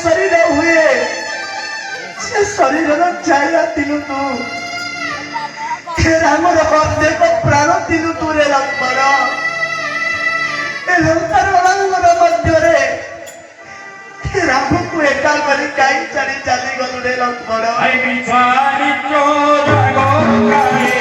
शरीर हुए से शरीर छाया दिलु तू रामर प्रत्येक प्राण दिलु तू रे लक्ष्मण ए लंकार रंगर मध्यरे राम को एका करी काई चली चली गलु रे लक्ष्मण आई बिचारी चोर गंगारे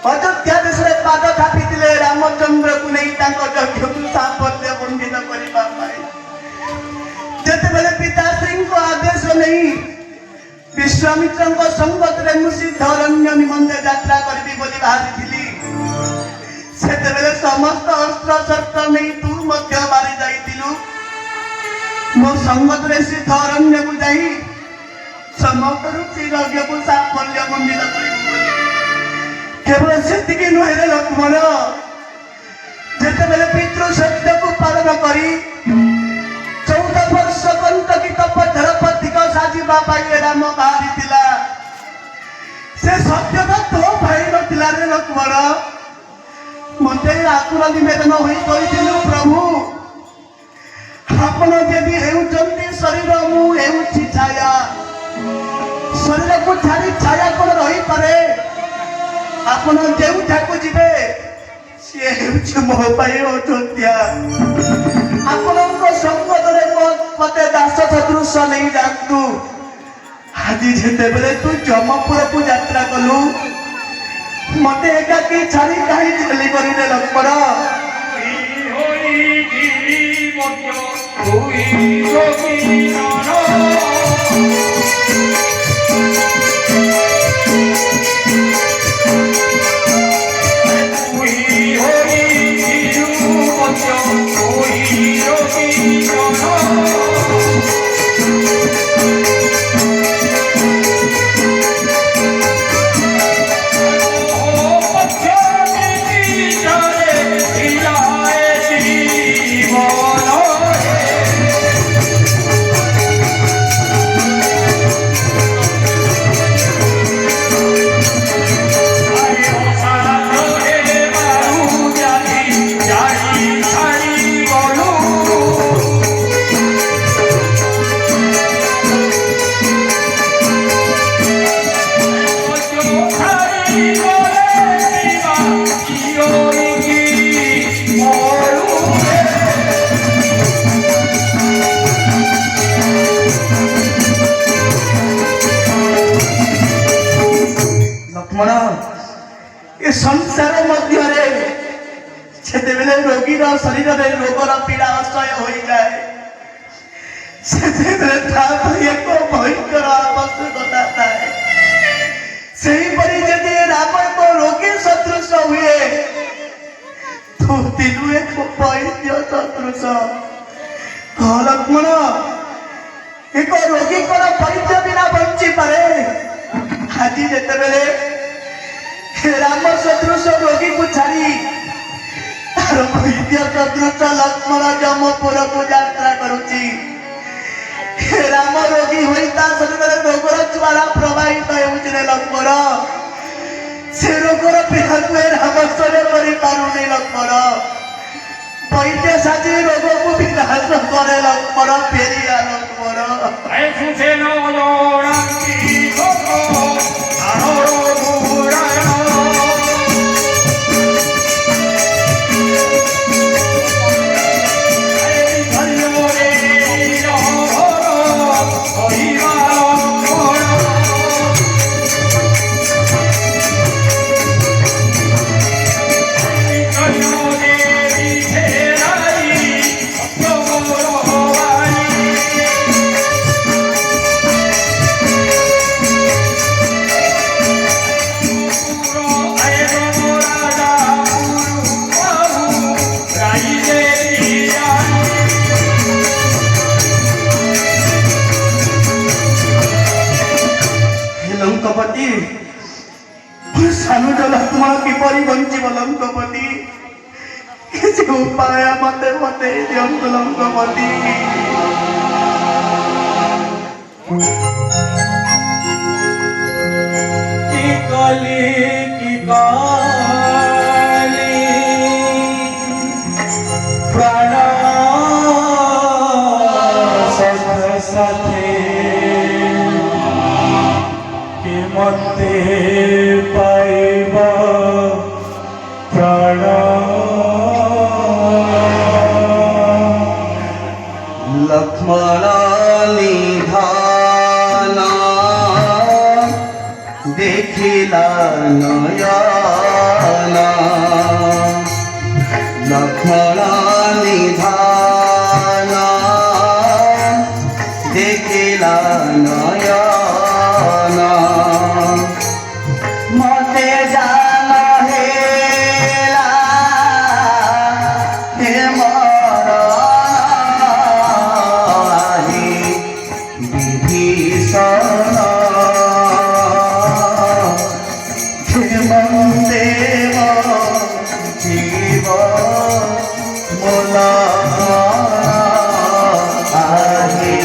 अयोध्या देश पाद थापी रामचंद्र को नहीं यज्ञ को साफल्य मंडित करने जिते पिताश्री को आदेश नहीं विश्वामित्र संगत में सिद्धरण्य निमंते यात्रा करी बाहरी से समस्त अस्त्र शस्त्र नहीं तू मारी जाइलु मो संगत में सिद्धरण्य को जाई समस्त यज्ञ को साफल्य मंडित कर केवल से नुहे लक्ष्मण जिते पितृ सत्य को पालन करी 14 वर्ष कंटकी तपधर पथिक साजिबा राम बाहरी से सत्य तो भाई नथिला रे लक्ष्मण मते आकुल निवेदन होई कहिथिलु प्रभु आपण यदि हेउचंती शरीर मु हेउछि छाया शरीर को छाड़ी छाया कोन रही पारे आपण जेउठाकू जीवे सी हेउछि मो पाई अयोध्या आपणको संगतरे मते दास सदृश नहीं जानतु आज जेते बेले तू जमपुर को यात्रा कलु मते एकाकी छाड़ी काई चली करी रे लक्ष्मण होई गिरी मध्य होई जोगी नाना संसार मध्य रोगीर शरीर में रोगर पीड़ा असह्य हो जाए एक भयंकर आवश्यकता थाए जदि राम को रोगी सदृश हुए तो तीनू एक वैद्य सदृश लक्ष्मण एक रोगी को वैद्य बिना बंची पारे आज जिते राम सदृश रोगी को छाड़ी ଦୈତ୍ୟ ସଦୃଶ ଲକ୍ଷ୍ମଣ ଯମପୁରକୁ ଯାତ୍ରା କରୁଛି। ରାମ ରୋଗୀ ହୋଇ ତା ଶରୀରରେ ରୋଗର ଜ୍ୱାଳା ପ୍ରବାହିତ ହେଉଛି ରେ ଲକ୍ଷ୍ମଣ। ସେ ରୋଗର ପୀଡ଼ାକୁ ଏ ରାମ ସହ୍ୟ କରିପାରୁନି ଲକ୍ଷ୍ମଣ। ବୈଦ୍ୟ ସାଜି ରୋଗକୁ ବିନାଶ କରେ ଲକ୍ଷ୍ମଣ। ଫେରିଆ ଲକ୍ଷ୍ମଣ। ଲଙ୍କପତି ସାନୁଜ ଲକ୍ଷ୍ମଣ କିପରି ବଞ୍ଚିବ ଲଙ୍କପତି? କିଛି ଉପାୟ ମତେ ବତେଇ ଦିଅନ୍ତୁ ଲଙ୍କପତି। কি কলি প্রাণ সাথে কি মতে পাইব প্রাণ লক্ষ্মণ নিধান দেখিলা নয়ন। লক্ষ্মণ নিধান দেখিলা নয়ন। মতে জান হেলা হে মরণি বিভীষণ। দেব জীব মোলা আহে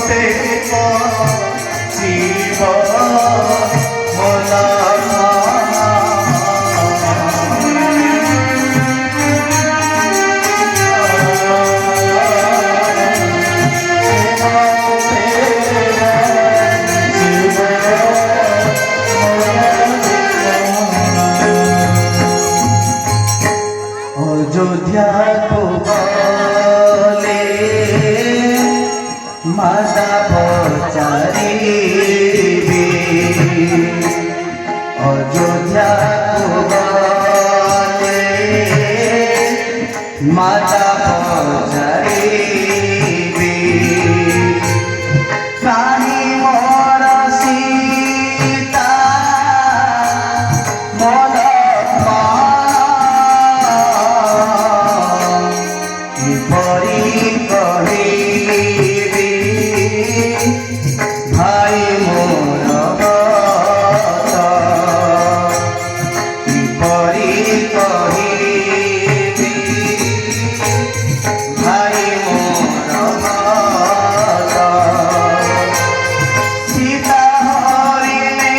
দেব জীব মোলা। অযোধ্যা কো বলে মাতা পচারিবে। অযোধ্যা কো বলে মাতা পচারিবে। কাহি মোর সীতা মন কিপরি কহিবি ভাই মোর বত। কিপরি কহিবি ভাই মোর বত। সীতা হরিণে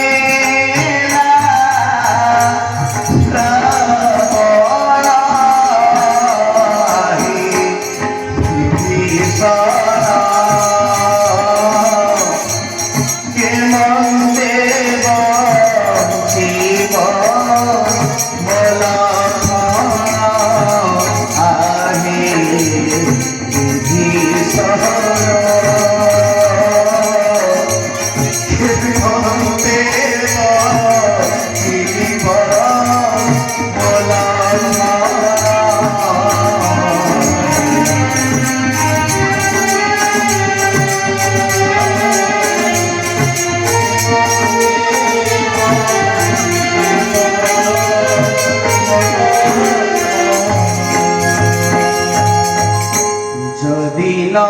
যদি না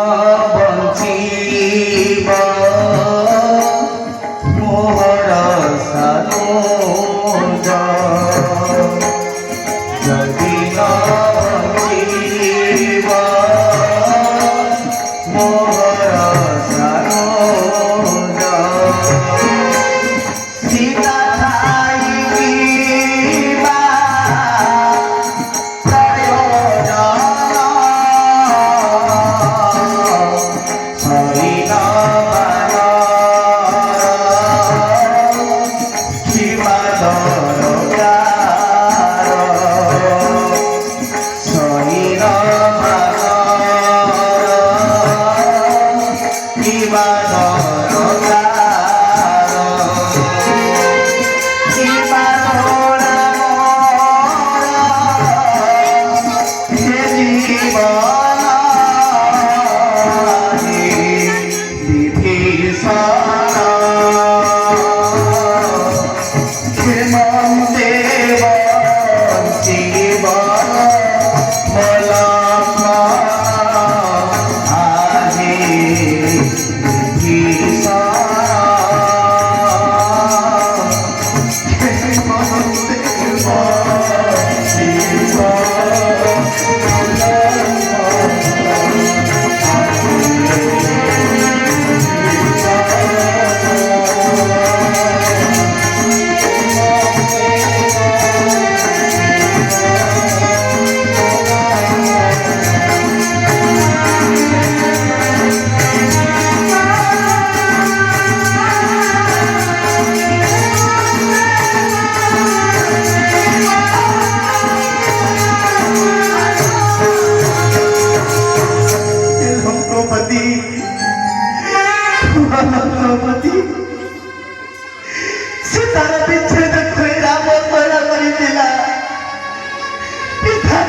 বঞ্চিব মোহরা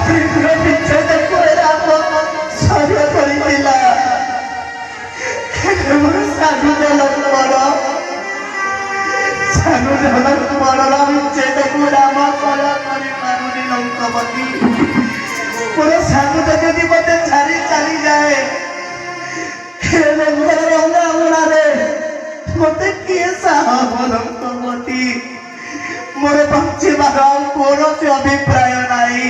ଶୀଘ୍ର ବିଚ୍ଛେଦକୁ ରାମ ସହ୍ୟ କରିଥିଲା। ମୋର ସାଧୁ ଜନକର ବିଚ୍ଛେଦକୁ ରାମ ସହ୍ୟ କରିପାରୁନି ଲଙ୍କପତି। ମୋର ସାଧୁ ଯଦି ମତେ ଛାଡ଼ି ଚାଲିଯାଏ ଲଙ୍କର ରଙ୍ଗା ଉଣାରେ ମତେ କିଏ ସାହବ ଲଙ୍କପତି। ମୋର ବଞ୍ଚିବାର ଆଉ କୌଣସି ଅଭିପ୍ରାୟ ନାହିଁ।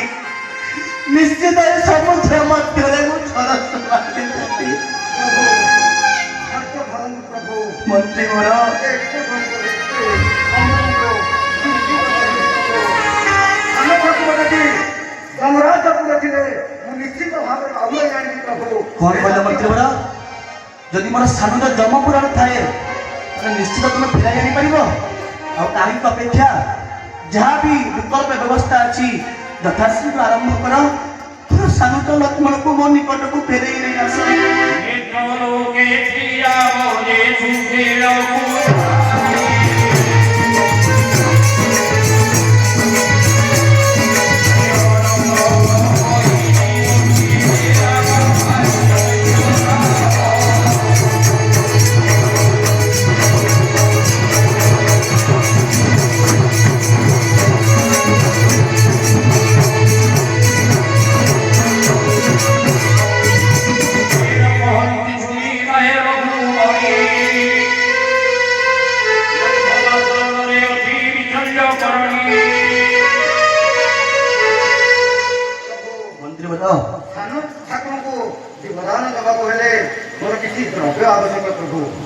ନିଶ୍ଚିତ ଏ ସମୁଦ୍ର ମଧ୍ୟରେ ମୁଁ ଛରସ ମାରିଦେବି। ମନ୍ତ୍ରୀ ମୋର ଯମରାଜକୁ ଦେଖିଲେ ମୁଁ ନିଶ୍ଚିତ ଭାବରେ ଆହୁରି ଜାଣିବି ପ୍ରଭୁ। କଣ କହିଲ ମନ୍ତ୍ରୀ ମୋର? ଯଦି ମୋର ସାନୁର ଯମପୁରାଣ ଥାଏ ତାହେଲେ ନିଶ୍ଚିତ ତୁମେ ଫେରାଇ ଆଣିପାରିବ। ଆଉ କାହିଁକି ଅପେକ୍ଷା? ଯାହା ବି ବିକଳ୍ପ ବ୍ୟବସ୍ଥା ଅଛି ଯଥାଶୀଘ୍ର ଆରମ୍ଭ କର। ସାନୁତ ଲକ୍ଷ୍ମଣକୁ ମୋ ନିକଟକୁ ଫେରେଇ ନେଇ ଆସ।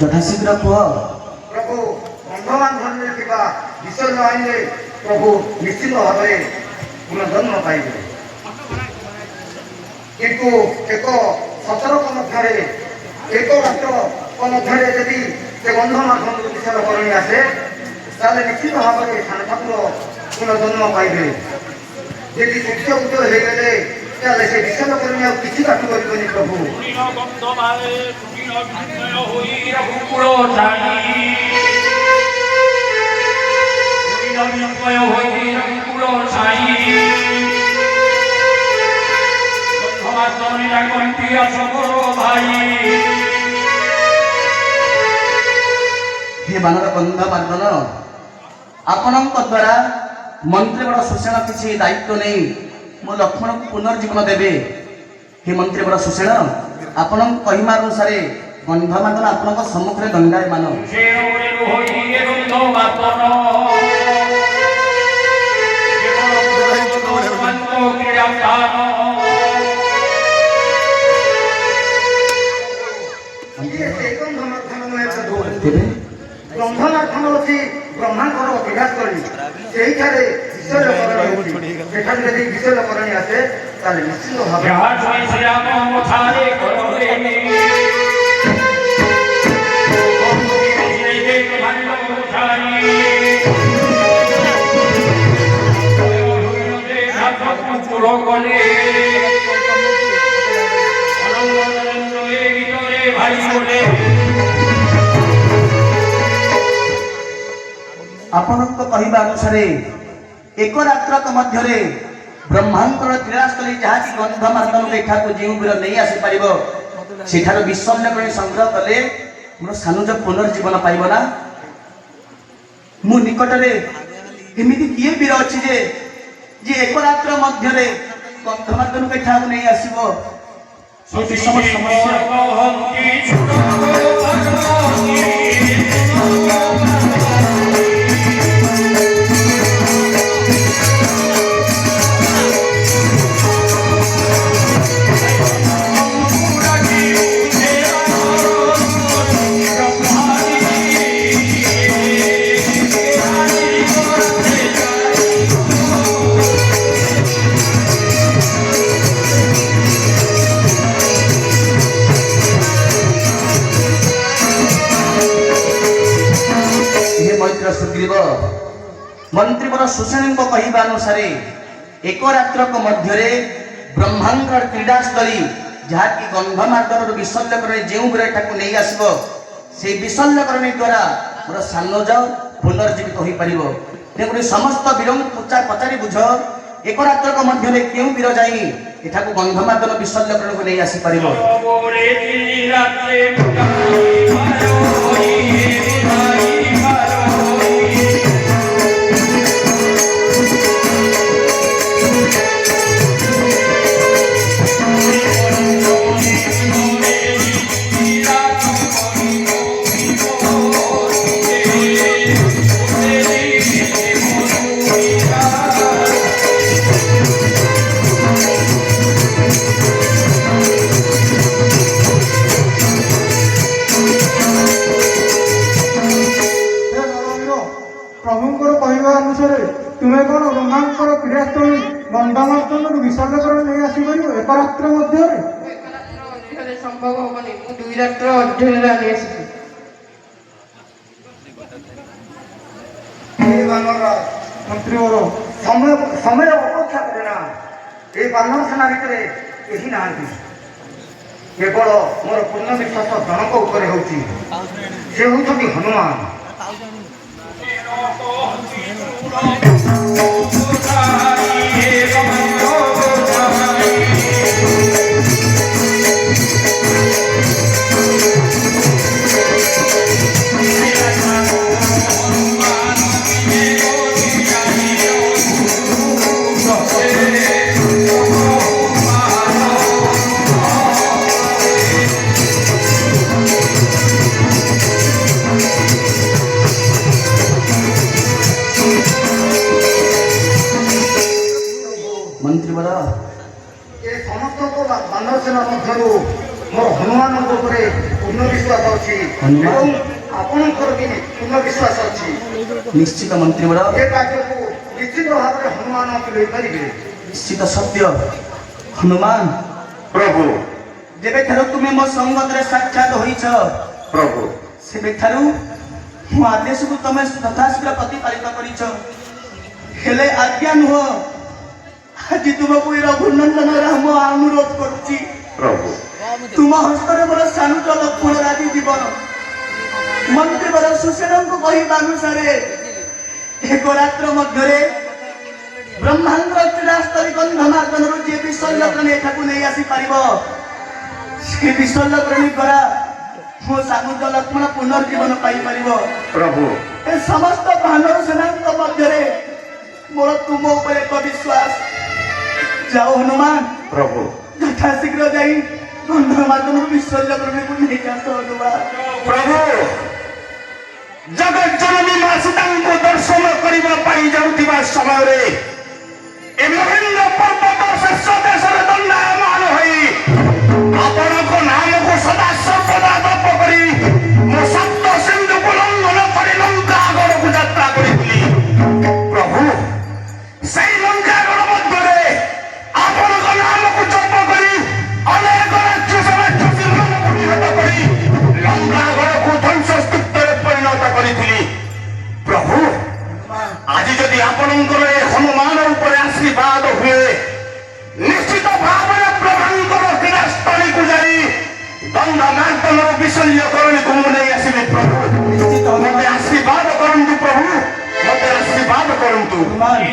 ଯଥାଶୀଘ୍ର କୁହ ପ୍ରଭୁ। ବନ୍ଧମାନ ଧନରେ ଥିବା ବିଷୟ ଆଣିଲେ ପ୍ରଭୁ ନିଶ୍ଚିତ ଭାବରେ ପୁନର୍ଜନ୍ମ ପାଇବେ। କିନ୍ତୁ ଏକ ସତର୍କ ମଧ୍ୟରେ ଏକ ରାତ୍ର ମଧ୍ୟରେ ଯଦି ସେ ଗନ୍ଧମାର୍ଦ୍ଧନରୁ ବିଷୟ କରଣୀ ଆସେ ତାହେଲେ ନିଶ୍ଚିତ ଭାବରେ ସାନ ଠାକୁର ପୁନର୍ଜନ୍ମ ପାଇବେ। ଯଦି ସୂର୍ଯ୍ୟ ଉଦୟ ହେଇଗଲେ ତାହେଲେ ସେ ବିଷୟ କରଣୀ ଆଉ କିଛି କାଟୁ କରିବନି ପ୍ରଭୁ। हे ବାନର ବନ୍ଧ ମାର୍ଦ୍ଦନ, ଆପଣଙ୍କ ଦ୍ୱାରା ମନ୍ତ୍ରୀ ବଡ଼ ସୁଷେଣ କିଛି ଦାୟିତ୍ୱ ନେଇ ମୋ ଲକ୍ଷ୍ମଣକୁ ପୁନର୍ଜୀବନ ଦେବେ। हे ମନ୍ତ୍ରୀ ବଡ଼ ସୁଷେଣ, ଆପଣଙ୍କ କହିବା ଅନୁସାରେ ଗନ୍ଧମାର୍ଦ୍ଦନ ଆପଣଙ୍କ ସମ୍ମୁଖରେ ଦଣ୍ଡାୟମାନ। ଗନ୍ଧମାର୍ଦ୍ଦନ ଅଛି ବ୍ରହ୍ମାଙ୍କର ବିକାଶ କରି ସେଇଠାରେ ବିଷୟକରଣୀ ଅଛି। ସେଠାରେ ଯଦି ବିଷୟକରଣୀ ଆସେ ତାହେଲେ ନିଶ୍ଚିତ ଭାବରେ ଆପଣଙ୍କ କହିବା ଅନୁସାରେ ଏକ ରାତ୍ରକ ମଧ୍ୟରେ ବ୍ରହ୍ମାଙ୍କର କ୍ରୀଡ଼ାସ୍ଥଳୀ ଯାହାକି ଗନ୍ଧମାର୍ଦ୍ଦନକୁ ଏଠାକୁ ଯେଉଁ ବୀର ନେଇ ଆସିପାରିବ ସେଠାରୁ ବିଷଲ୍ୟକରଣୀ ସଂଗ୍ରହ କଲେ ମୋର ସାନୁଜ ପୁନର୍ଜୀବନ ପାଇବ ନା? ମୁଁ ନିକଟରେ ଏମିତି କିଏ ବୀର ଅଛି ଯେ ଏକ ରାତ୍ର ମଧ୍ୟରେ ଗନ୍ଧମାର୍ଦ୍ଦନକୁ ଏଠାକୁ ନେଇ ଆସିବ? ସେ ବିଷମ ସମସ୍ୟା। मंत्री बर सुषेणଙ୍କ କହିବା ଅନୁସାରେ ଏକ ରାତ୍ରକ ମଧ୍ୟରେ ବ୍ରହ୍ମାଙ୍କର କ୍ରୀଡ଼ାସ୍ଥଳୀ ଯାହାକି ଗନ୍ଧମାର୍ଦ୍ଦନରୁ ବିଷଲ୍ୟକରଣୀ ଯେଉଁ ବୀର ଏଠାକୁ ନେଇ ଆସିବ সেই ବିଷଲ୍ୟକରଣୀ ଦ୍ୱାରା ମୋର ସାନଜ ପୁନର୍ଜୀବିତ ହୋଇପାରିବ। ତେଣୁକରି ସମସ୍ତ ବୀରଙ୍କୁ ପଚାରି ବୁଝ ଏକ ରାତ୍ରକ ମଧ୍ୟରେ କେଉଁ ବୀର ଯାଇ ଏଠାକୁ ଗନ୍ଧମାଦନ ବିଶଲ୍ୟକରଣକୁ ନେଇ ଆସିପାରିବ? ওরে দিন রাত্রে ভাই ভাই ହେ ନରବୀର, ପ୍ରଭୁଙ୍କର କହିବା ଅନୁସାରେ ତୁମେ କଣ ବ୍ରହ୍ମାଙ୍କର କ୍ରିୟାସ୍ଥଳୀ ଗନ୍ଧମାର୍ଦ୍ଦନରୁ ବିସର୍ଜନ ନେଇ ଆସିପାରିବ ଏକ ରାତ୍ର ମଧ୍ୟରେ? ମଧ୍ୟରେ ସମ୍ଭବ ହବନି। ମୁଁ 2 ରାତ୍ର ଅଧ୍ୟୟନରେ ଆଣି ଆସିଛି। ଏ ବାନର ମନ୍ତ୍ରୀବର ସମୟ ଅପେକ୍ଷା କରେ ନା। ଏ ବାନର ସେନା ଭିତରେ କେହି ନାହାନ୍ତି। କେବଳ ମୋର ପୂର୍ଣ୍ଣ ବିଶ୍ୱାସ ଜଣଙ୍କ ଉପରେ ହେଉଛି, ସେ ହେଉଛନ୍ତି ହନୁମାନ। ମନ୍ତ୍ରୀବର, ଏ ସମସ୍ତଙ୍କ ବାନର ସେନା ମଧ୍ୟରୁ ମୋର ହନୁମାନଙ୍କ ଉପରେ ପୂର୍ଣ୍ଣ ବିଶ୍ୱାସ ଅଛି ହନୁମାନ? ଏବଂ ଆପଣଙ୍କର ବି ପୂର୍ଣ୍ଣ ବିଶ୍ୱାସ ଅଛି। ନିଶ୍ଚିତ ମନ୍ତ୍ରୀବର, ଏ କାର୍ଯ୍ୟକୁ ନିଶ୍ଚିତ ଭାବରେ ହନୁମାନ ତୁଲେଇ ପାରିବେ। ନିଶ୍ଚିତ ସତ୍ୟ। ହନୁମାନ, ପ୍ରଭୁ ଯେବେଠାରୁ ତୁମେ ମୋ ସଙ୍ଗତରେ ସାକ୍ଷାତ ହୋଇଛ, ପ୍ରଭୁ ସେବେଠାରୁ ମୋ ଆଦେଶକୁ ତମେ ଯଥାଶୀଘ୍ର ପ୍ରତିପାଳିତ କରିଛ। ହେଲେ ଆଜ୍ଞା ନୁହଁ, ଆଜି ତୁମକୁ ଏ ରଘୁନନ୍ଦନ ରାମ ଅନୁରୋଧ କରୁଛି, ପ୍ରଭୁ ତୁମ ହସ୍ତରେ ମୋର ସାନୁଟ ଲକ୍ଷ୍ମଣ ରାଜି ଜୀବନ। ମନ୍ତ୍ରୀବର ସୁଶେନଙ୍କୁ କହିବା ଅନୁସାରେ ଏକ ରାତ୍ର ମଧ୍ୟରେ ବ୍ରହ୍ମାଣ୍ଡର କ୍ରୀଡ଼ାସ୍ଥଳୀ ଗନ୍ଧମାର୍ଦ୍ଦନରୁ ଯିଏ ବିଶଲ୍ୟକରଣୀ ଏଠାକୁ ନେଇ ଆସିପାରିବ, ସେ ବିଶଲ୍ୟକରଣୀ ଦ୍ୱାରା ମୋ ସାନୁଟ ଲକ୍ଷ୍ମଣ ପୁନର୍ଜୀବନ ପାଇପାରିବ। ପ୍ରଭୁ ଏ ସମସ୍ତ ବାନର ସେନାଙ୍କ ମଧ୍ୟରେ ମୋର ତୁମ ଉପରେ ଏକ ବିଶ୍ୱାସ। ଯାଅ ହନୁମାନ, ପ୍ରଭୁ ଯଥାଶୀଘ୍ର ଯାଇ ଗନ୍ଧମାର୍ଦ୍ଦନରୁ ବିଶଲ୍ୟକରଣୀକୁ ନେଇ ଆସ ହନୁମାନ। ପ୍ରଭୁ ଜଗଜ୍ଜନନୀ ମା ସୀତାଙ୍କୁ ଦର୍ଶନ କରିବା ପାଇଁ ଯାଉଥିବା ସମୟରେ ଏ ମହେନ୍ଦ୍ର ପର୍ବତ ଶେଷ ଦେଶରେ ଦଣ୍ଡାୟମାନ ହୋଇ ଆପଣଙ୍କ ନାମକୁ ସଦା ସର୍ବଦା ଜପ କରି ମୋ ସପ୍ତ ସିନ୍ଧୁକୁ ଲଙ୍ଘନ କରି ଲଙ୍କା ଆଗରକୁ ଯାତ୍ରା କରିଥିଲି। ପ୍ରଭୁ ସେଇ ଲଙ୍କାଗଡ଼ ମଧ୍ୟରେ ଆପଣଙ୍କ ନାମକୁ ଜପ କରି ଅନେକ ରାକ୍ଷସମାନଙ୍କୁ ନିହତ କରି ଲଙ୍କାଗଡ଼କୁ ଧ୍ୱଂସ ସ୍ତୂପରେ ପରିଣତ କରିଥିଲି। ପ୍ରଭୁ ଆଜି ଯଦି ଆପଣଙ୍କର ଏ ହନୁମାନ ଉପରେ ଆଶୀର୍ବାଦ ହୁଏ, ନିଶ୍ଚିତ ଭାବରେ ପ୍ରଭୁଙ୍କର କ୍ରୀଡ଼ାସ୍ଥଳୀକୁ ଯାଇ ଗନ୍ଧମାର୍ଦ୍ଦନର ବିଶଲ୍ୟକରଣୀକୁ ମୁଁ ନେଇ ଆସିବି। ପ୍ରଭୁ ନିଶ୍ଚିତ ମତେ ହନୁମାନ। ଆଶୀର୍ବାଦ କରନ୍ତୁ, ପ୍ରଭୁ ମତେ ଆଶୀର୍ବାଦ କରନ୍ତୁ। ହନୁମାନ,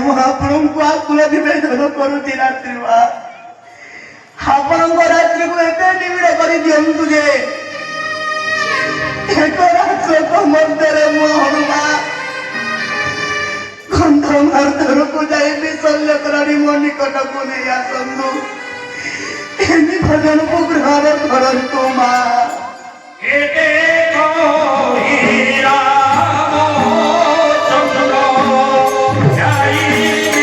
ମୁଁ ଆପଣଙ୍କୁ ଆକୁଳ ନିବେଦନ କରୁଛି ରାତ୍ରି ମା ଆପଣଙ୍କ ରାତ୍ରିକୁ ଏତେ ନିବିଡ଼ କରି ଦିଅନ୍ତୁ ଯେ ଏକ ରାତ୍ରକ ମଧ୍ୟରେ ମୁଁ ହନୁମାନ ଗନ୍ଧମାର୍ଦ୍ଦନକୁ ଯାଇ ବିଶଲ୍ୟ କରାଣି ମୋ ନିକଟକୁ ନେଇ ଆସନ୍ତୁ ଏ ନିବେଦନକୁ ଗ୍ରହଣ କରନ୍ତୁ ମା এতে কহিরা চন্দ্র যাই নরি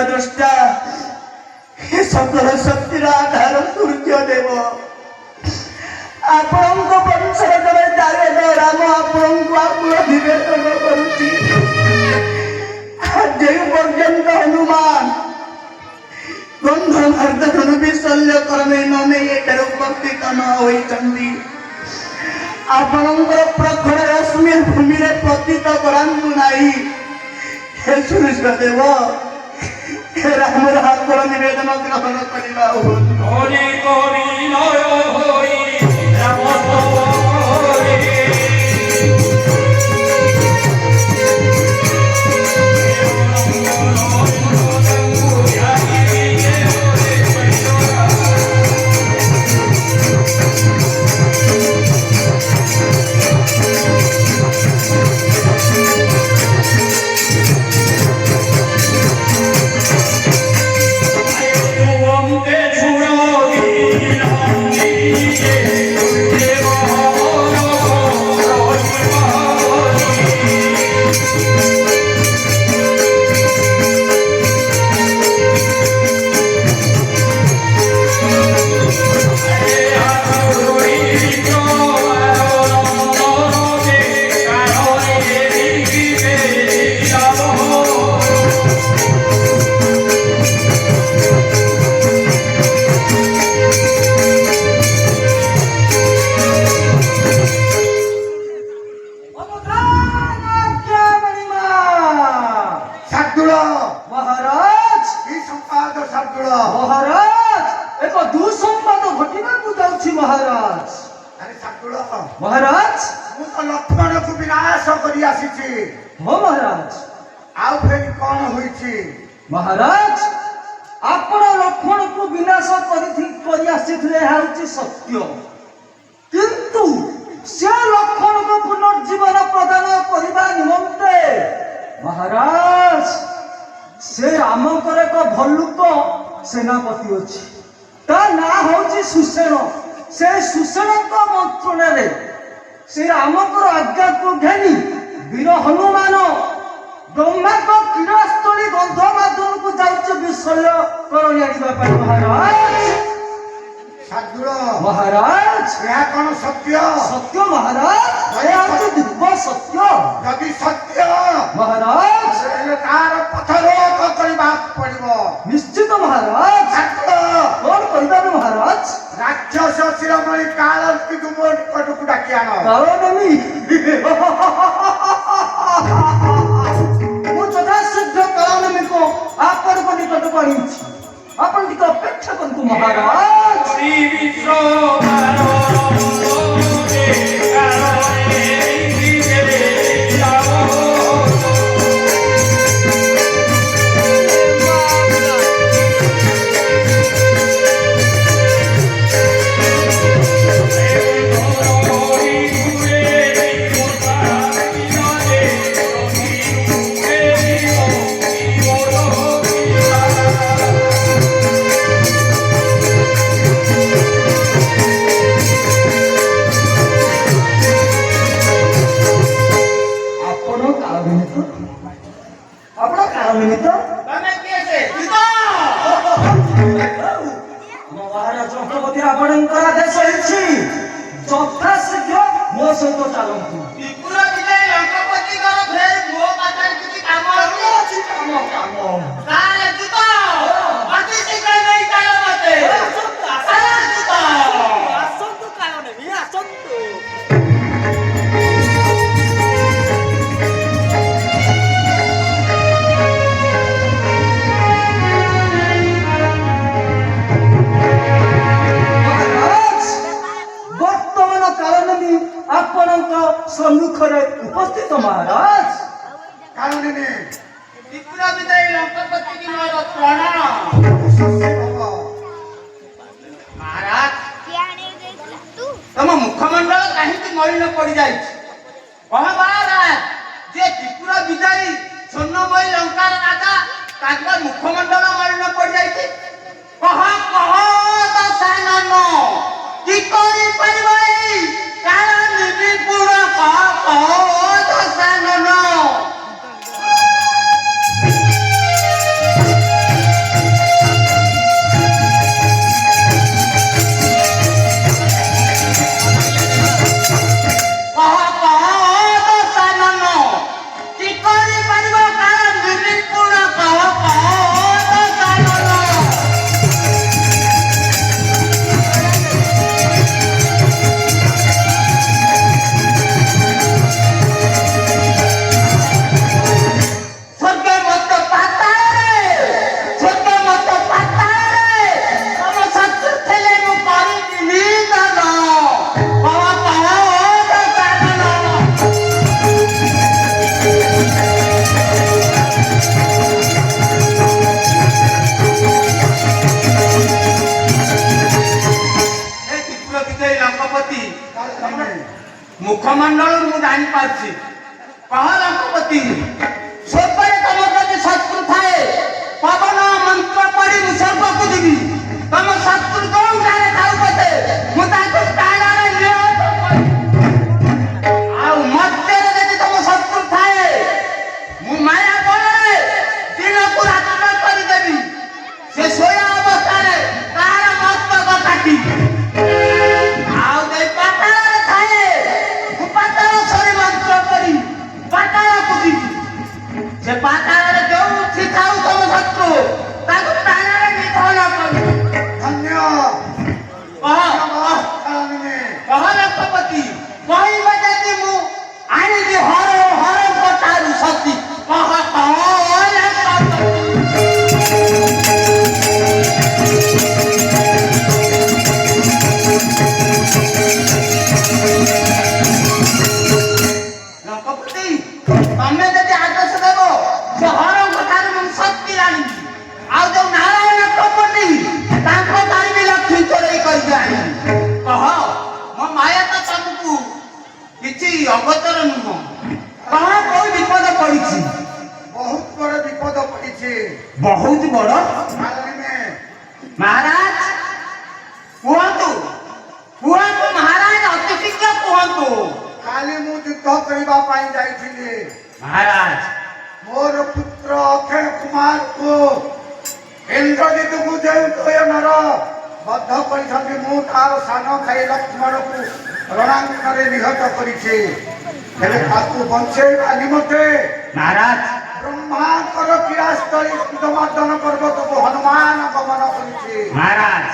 দ্রষ্টা হে সকল শক্তির আধার সূর্যদেব ଆପଣଙ୍କ ପରିସରରେ ଦାୟଦ ରାମ ଆପଣଙ୍କୁ ଆକୁଳ ନିବେଦନ କରୁଛି ଯେଉଁ ପର୍ଯ୍ୟନ୍ତ ହନୁମାନ ଗନ୍ଧମାର୍ଦ୍ଦନ ବିଶଲ୍ୟକରଣେ ନ ନେଇ ଏଠାରେ ଉପସ୍ଥିତ ନ ହୋଇଛନ୍ତି ଆପଣଙ୍କର ପ୍ରଖର ରଶ୍ମି ଭୂମିରେ ପତିତ କରାନ୍ତୁ ନାହିଁ ହେ ସୂର୍ଯ୍ୟଦେବ ରାମର ଆକୁଳ ନିବେଦନ ଗ୍ରହଣ କରିବା হরি করি নয় হই রাম হরি महाराज लक्ष्मण को विनाश कर महाराज आउ फिर कौन हुई महाराज आपण लक्ष्मण को विनाश कर सत्य किंतु से लक्ष्मण को पुनर्जीवन प्रदान करने निमंते महाराज से रामकर एक भल्लुक सेनापति अच्छी ता ना हूँ सुसेन से सुसेन मंत्रण से रामकर आज्ञा को घेनी वीर हनुमान ब्रह्मा को क्रीड़ास्थली गंधमार्दन को जाऊँ विशल्य कर महाराज महाराज यह कौन सत्य सत्य महाराज दिव्य ସତ୍ୟ ଯଦି ସତ୍ୟ ମହାରାଜ ହେଲେ ତାର ପଥରୋଧ କରିବାକୁ ପଡିବ। ନିଶ୍ଚିତ ମହାରାଜ ଛାତ୍ର କଣ କରିବାରେ ମହାରାଜ ରାକ୍ଷସ ଶିରୋମଣି କାଳଙ୍କୁ ମୋ ନିକଟକୁ ଡାକି ଆଣ। କାଳନେମି ମୁଁ ଯଥାଶୀଘ୍ର କାଳନେମିକୁ ଆପଣଙ୍କ ନିକଟକୁ ଆଣିଛି। ଆପଣ ଟିକେ ଅପେକ୍ଷା କରନ୍ତୁ ମହାରାଜ। শ্রী বিশ্বমানন্দে কারণে দিগরে যাব। ଆପଣ କାଳ ନିମିତ୍ତ ଆପଣ କାଳ ନିମିତ୍ତ ତମେ କିଏ ସେ? ମହାରାଜ ଚକ୍ରବର୍ତ୍ତୀ ଆପଣଙ୍କର ଆଦେଶ ହେଇଛି ଯଥାଶୀଘ୍ର ମୋ ସହିତ ଚାଲନ୍ତୁ। ତ୍ରିପୁର ବିଜୟ ଲଙ୍କପତିଙ୍କର ଫେର ମୋ ପାଖରେ କିଛି କାମ ଅଛି। କାମ କାମ ତାହେଲେ ଦୂତ ଅତି ଶୀଘ୍ର ନେଇ ଚାଲ ମତେ। ଆସନ୍ତୁ କାଳ ନେବି ଆସନ୍ତୁ। ବର୍ତ୍ତମାନ କାଳନେମି ଆପଣଙ୍କ ସମ୍ମୁଖରେ ଉପସ୍ଥିତ ମହାରାଜ। କାରଣେ ତ୍ରିପୁର ବିଜୟ ଲଙ୍କପତି କି ମୋର ପ୍ରଣାମ। ମହାରାଜ ତମ ମୁଖମଣ୍ଡଳ କାହିଁକି ମଳିନ ପଡିଯାଇଛି? କହ ମହାରାଜ ଯେ ତ୍ରିପୁର ବିଜୟୀ ସ୍ୱର୍ଣ୍ଣମୟୀ ଲଙ୍କାର ରାଜା ତାଙ୍କ ମୁଖମଣ୍ଡଳ ମଳିନ ପଡିଯାଇଛି। କହ କହ ଦଶାନନ କି କରିପାରିବ ଏଇ କାଳ ନିବିପୁଣ କହ କହ ଦଶାନନ। କହ କହ ଦଶାନନ କି କରିପାରିବ କାଳ ନିବିପୁଣ କହ କହ ଦଶାନନ। ସ୍ୱର୍ଗମତ ପାତାଳରେ ସ୍ୱର୍ଗମତ ପାତାଳରେ ତମ ଶତ୍ରୁ ଥିଲେ ମୁଁ କରିବି ନିଧନ। କହ କହ ଦଶାନନ। ଏ ତ୍ରିପୁର ବିଜୟୀ ଲଙ୍କପତି ମୁଖମଣ୍ଡଳରୁ ମୁଁ ଜାଣିପାରୁଛି। କହ ଲଙ୍କପତି ସ୍ୱର୍ଗରେ ତମ ପ୍ରତି ଶତ୍ରୁ ଥାଏ। ପବନ ମନ୍ତ୍ର ପଢି ମୁଁ ସ୍ୱର୍ଗକୁ ଯିବି। ତମ ଶତ୍ରୁ ଯୋଉଠାରେ ଥାଉ ପଛେ ମୁଁ ତାଙ୍କୁ ପ୍ରାଣରେ ନିହତ କରିବି। ଆଉ ମଧ୍ୟରେ ଯଦି ତମ ଶତ୍ରୁ ଥାଏ ମୁଁ ମାୟା ବଳରେ ଦିନକୁ ରାତ୍ର କରିଦେବି। ସେ ଶୋୟା ଅବସ୍ଥାରେ ତାର ମସ୍ତକ କାଟିବି। ଆଉ ଯଦି ପାତାଳରେ ଥାଏ ମୁଁ ପାତାଳ ସରି ମନ୍ତ୍ର କରି ପାତାଳକୁ ଯିବି। ସେ ପାତାଳରେ ଯୋଉଠି ଥାଉ ତମ ଶତ୍ରୁ ତାକୁ ପ୍ରାଣରେ ନିଧନ କରିବି। ଧନ୍ୟ କହ କାରଣେ କହ ଲଙ୍କପତି କହିବ ଯଦି ମୁଁ ଆଣିବି ହର ହରଙ୍କ ଠାରୁ ସତୀ। କହ କହ ଲଙ୍କପତି। ଲଙ୍କପତି ତମେ ଯଦି ଆଦେଶ ଦେବ ସେ ହରଙ୍କ ଠାରୁ ମୁଁ ଶକ୍ତି ଆଣିବି। ଆଉ ଯୋଉ ନାରାୟଣ କପଟି ତାଙ୍କ ଠାରୁ ବି ଲକ୍ଷ୍ମୀ ଚୋରେଇ କରିକି ଆଣିବି। କହ ମୋ ମାୟା ତ ତମକୁ କିଛି ଅଗୋଚର ନୁହଁ। କହ କୋଉ ବିପଦ ପଡିଛି? ବହୁତ ବଡ ବିପଦ ପଡିଛି। ବହୁତ ବଡ। କାରଣେ ମହାରାଜ କୁହନ୍ତୁ କୁହନ୍ତୁ ମହାରାଜ ଅତି ଶୀଘ୍ର କୁହନ୍ତୁ। କାଲି ମୁଁ ଯୁଦ୍ଧ କରିବା ପାଇଁ ଯାଇଥିଲି। ମହାରାଜ ମୋର ପୁତ୍ର ଅକ୍ଷୟ କୁମାରକୁ ଇନ୍ଦ୍ରଜିତକୁ ଯେଉଁ ଦୟନର ବଦ୍ଧ କରିଛନ୍ତି ମୁଁ ତାର ସାନ ଭାଇ ଲକ୍ଷ୍ମଣକୁ ରଣାଙ୍ଗନରେ ନିହତ କରିଛି। ହେଲେ ତାକୁ ବଞ୍ଚେଇବା ନିମନ୍ତେ महाराज ବ୍ରହ୍ମାଙ୍କର କ୍ରିୟାସ୍ଥଳୀ ସ୍କନ୍ଦମାର୍ଦ୍ଦନ ପର୍ବତକୁ ହନୁମାନ ଗମନ କରିଛି। महाराज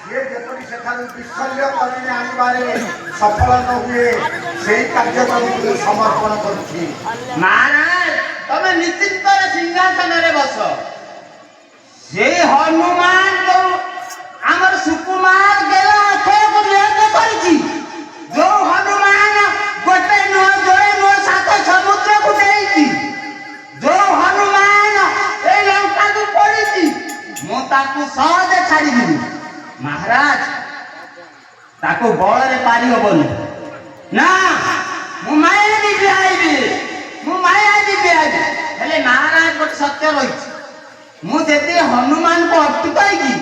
ସିଏ ଯେପରି ସେଠାରୁ ବିଶଲ୍ୟ କରି ଆଣିବାରେ ସଫଳ ନ ହୁଏ ସେହି କାର୍ଯ୍ୟକ୍ରମକୁ ମୁଁ ସମର୍ପଣ କରୁଛି। महाराज तमे निश्चिंत सिंहासन रे बस से हनुमान को आमर सुकुमार गेला अक्षय को निहत करछि जो हनुमान गोटे नो जोड़े नो सात समुद्र को देइछि जो हनुमान ए लंका को पड़िछि मो ताकू सहज छाड़ी दिबी महाराज ताको बळ रे पारी होबनी ना मु माया दिबी आइबी मु माया दिबी आइबी हेले महाराज गोटे सत्य रहिछि मु जेते हनुमान को अटकाई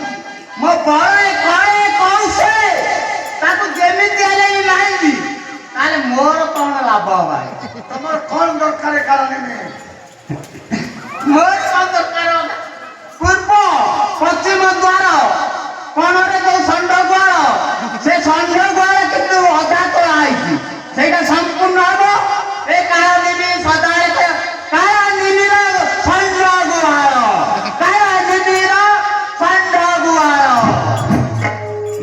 मो बळे कळे कौशे ताको जेमिति आले मारिबी ताले मोर कोन लाभ भाई ତମର କଣ ଦରକାର କାରଣ ନୁହେଁ। मोर कोन दरकार पूर्व पश्चिम द्वार कोनरे जो षंढ द्वार से षंढ द्वार कितु अधा तो आइछि सेटा संपूर्ण हबो ए काला देवी सदाळे काला देवीर षंढ द्वार काला देवीर षंढ द्वार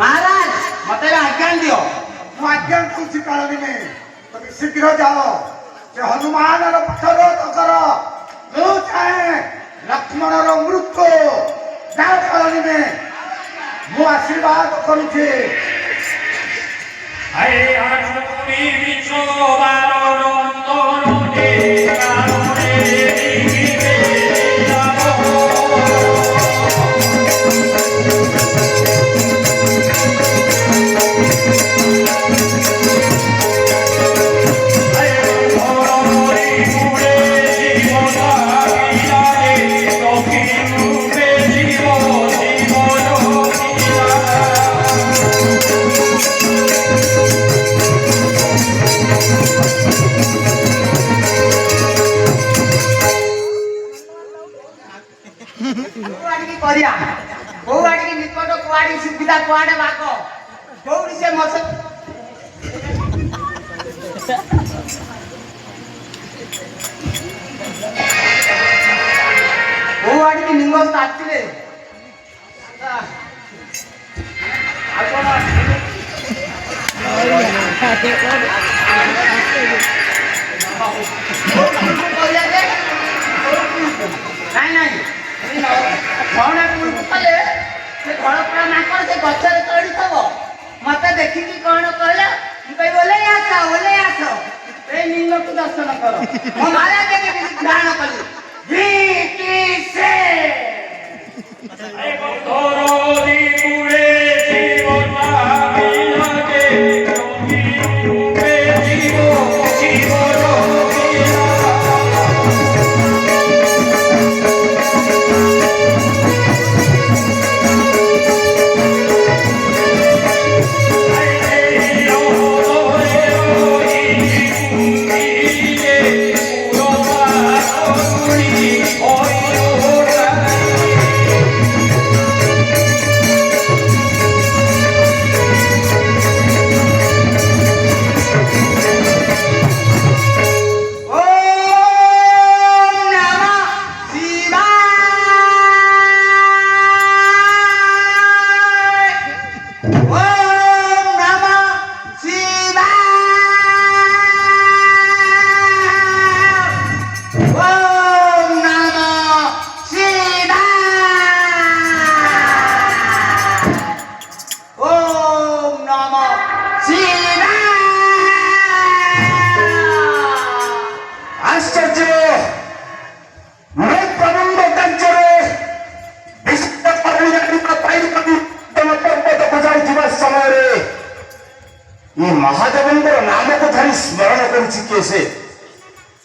महाराज मते आज्ञा दियो ମୁଁ ଆଜ୍ଞା କରୁଛି କାରଣ ନୁହେଁ। ତମେ ଶୀଘ୍ର ଯାଅ ସେ ହନୁମାନର ପଥରୋଧ କର ମୁଁ ଚାହେଁ ଲକ୍ଷ୍ମଣର ମୃତ୍ୟୁ ଯାଅ କାରଣ ନୁହେଁ। ମୁଁ ଆଶୀର୍ବାଦ କରୁଛି। আরে আনন্দি বিশ্ববারণ অন্তরণে কারণে দিগিতে যাব আরে ধরণি পুরে জীবন আবিরারে দক্ষিণ রূপে জীবন জীবন कुआडी करिया कुआडी निकट कुआडी सुविधा कुआडे भाग कोउरी से मस कुआडी की निंगो आतिले ନାଇଁ ନାଇଁ କଣ କଲେ ସେ ଘର ପୁରା ନାକର ସେ ଗଛରେ ଚଢିଥିବ ମତେ ଦେଖିକି କଣ କହିଲା ମୁଁ କହିବି ଓଲେଇ ଆସ ଏ ନିଙ୍ଗକୁ ଦର୍ଶନ କର ମୋ ମାୟା ଦେଖିକି ଧ୍ୟାନ କଲି ସେ ধরণি পুরে জীবন আবিরারে দক্ষিণ রূপে জীবন জীবন महादेवंकर नाम को धरी स्मरण कर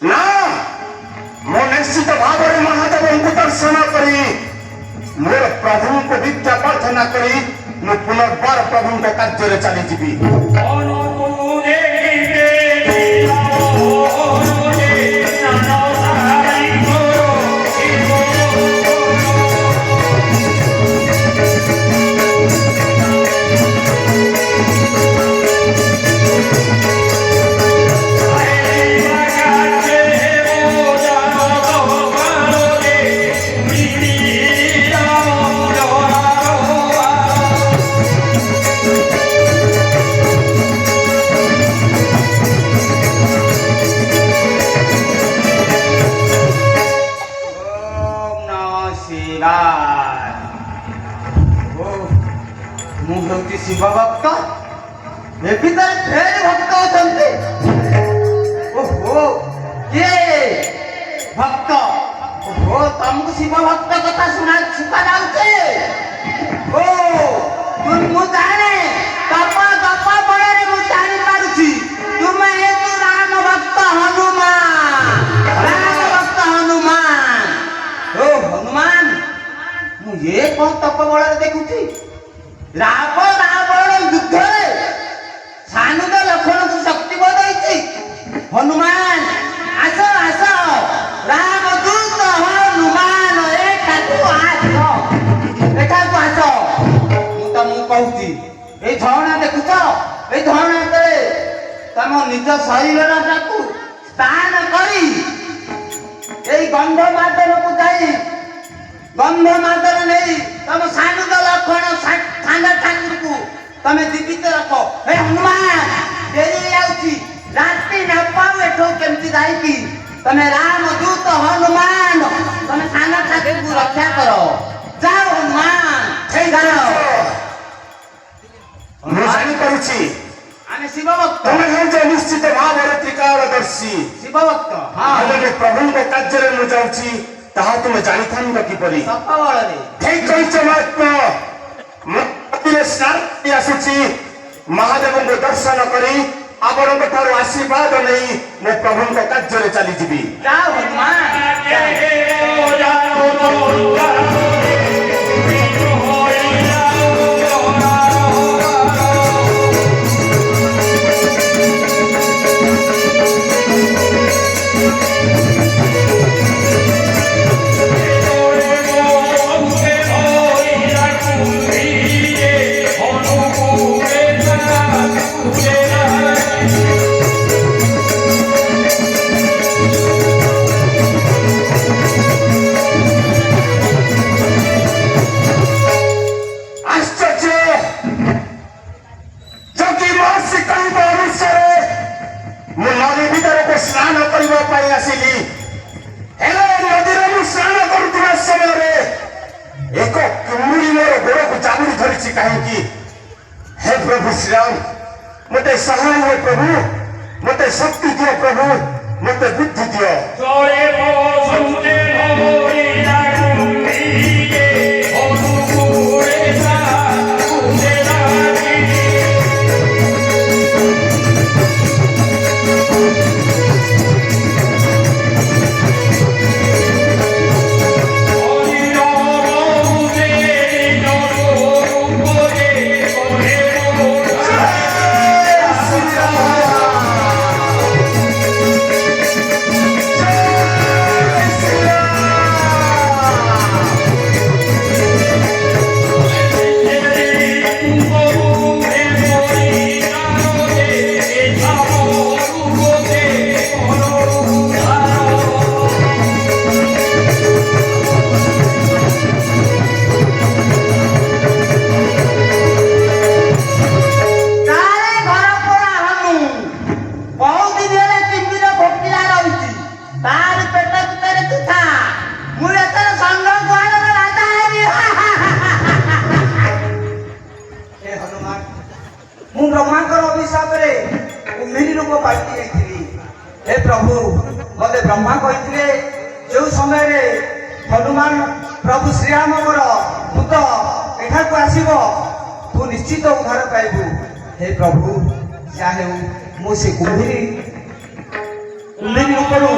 ना मो निश्चित भाव में महादेव को दर्शन करी मोर प्रभु को विद्या प्रार्थना करी मु पुनर्बार प्रभु को कार्य चली जीवी অনুকূলে ଶିବାୟ। ଓ ମୁଁ ହେଉଛି ଶିବ ଭକ୍ତ। ଏ ଭିତରେ ଫେର ଭକ୍ତ ଅଛନ୍ତି। ଓହୋ କିଏ ଭକ୍ତ? ଓହୋ ତମକୁ ଶିବ ଭକ୍ତ କଥା ଶୁଣା ଯାଉଛି? ଓ ମୁଁ ଜାଣେ ତପ ତପ ବଳରେ ମୁଁ ଜାଣିପାରୁଛି ତୁମେ ହେତୁ ରାମ ଭକ୍ତ ହନୁମାନ। ରାମ ଭକ୍ତ ହନୁମାନ। ଓ ହନୁମାନ ମୁଁ ଏ କଣ ତପ ବଳରେ ଦେଖୁଛି? ରାବଣ ଯୁଦ୍ଧରେ ସାନୁଦ ଲକ୍ଷ୍ମଣକୁ ଶକ୍ତି ବଦଳେଇଛି। ହନୁମାନ ଆସ ଆସ ରାମଦୂତ ହନୁମାନ ଏଠାକୁ ଆସ ଏଠାକୁ ଆସ। ମୁଁ ତମକୁ କହୁଛି ଏଇ ଝରଣା ଦେଖୁଛ? ଏଇ ଝରଣା ଭିତରେ ତମ ନିଜ ଶରୀରଟାକୁ ସ୍ଥାନ କରି ଏଇ ଗନ୍ଧ ମାଦନକୁ ଯାଇ ଗନ୍ଧ ମାଦନ ନେଇ ତମ ସାନୁଦ ଲକ୍ଷ୍ମଣ ସାନ ଠାକୁରକୁ ତମେ ଜୀବିତ ରଖ। ହେ ହନୁମାନ ଡେରି ଯାଉଛି, ରାତି ନ ପାଉ ଏଠୁ କେମିତି ଯାଇକି ତମେ ରାମଦୂତ ହନୁମାନ ତମେ ସାନ ଠାକୁରକୁ ରକ୍ଷା କର। ଯାଅ ହନୁମାନ ଯାଅ। ମୁଁ ଜାଣିପାରୁଛି ଆମେ ଶିବ ଭକ୍ତ। ତମେ ହେଉଛ ନିଶ୍ଚିତ ଭାବରେ ତ୍ରିକାଳଦର୍ଶୀ। ଶିବ ଭକ୍ତ ହେଲେ ମୁଁ ପ୍ରଭୁଙ୍କ କାର୍ଯ୍ୟରେ ମୁଁ ଯାଉଛି ତାହା ତୁମେ ଜାଣିଥାନ୍ତ କିପରି? ସତ ବଳରେ ଠିକ କହିଛ ମହାତ୍ମା। ମୁଁ ସ୍ନାନ ଆସୁଛି ମହାଦେବଙ୍କୁ ଦର୍ଶନ କରି ଆପଣଙ୍କ ଠାରୁ ଆଶୀର୍ବାଦ ନେଇ ମୋ ପ୍ରଭୁଙ୍କ କାର୍ଯ୍ୟରେ ଚାଲିଯିବି। ଯାଅ ହନୁମାନ। ସ୍ନାନ କରିବା ପାଇଁ ଆସିଲି। ହେଲେ ନଦୀରେ ମୁଁ ସ୍ନାନ କରୁଥିବା ସମୟରେ ଏକ କୁମ୍ଭୀର ମୋର ଗୋଡ଼କୁ ଚାବୁଡ଼ି ଧରିଛି କାହିଁକି? ହେ ପ୍ରଭୁ ଶ୍ରୀରାମ ମୋତେ ସହାୟ ହୁଏ ପ୍ରଭୁ, ମୋତେ ଶକ୍ତି ଦିଅ ପ୍ରଭୁ, ମୋତେ ବୁଦ୍ଧି ଦିଅ। ମୁଁ ବ୍ରହ୍ମାଙ୍କର ଅଭିଶାପରେ କୁମ୍ଭୀର ରୂପ ପାଲଟି ଯାଇଥିଲି। ହେ ପ୍ରଭୁ ମୋତେ ବ୍ରହ୍ମା କହିଥିଲେ ଯେଉଁ ସମୟରେ ହନୁମାନ ପ୍ରଭୁ ଶ୍ରୀରାମଙ୍କର ଦୂତ ଏଠାକୁ ଆସିବ ତୁ ନିଶ୍ଚିତ ଉଦ୍ଧାର ପାଇବୁ। ହେ ପ୍ରଭୁ ଯାହା ହେଉ ମୁଁ ସେ କୁମ୍ଭୀର ରୂପରୁ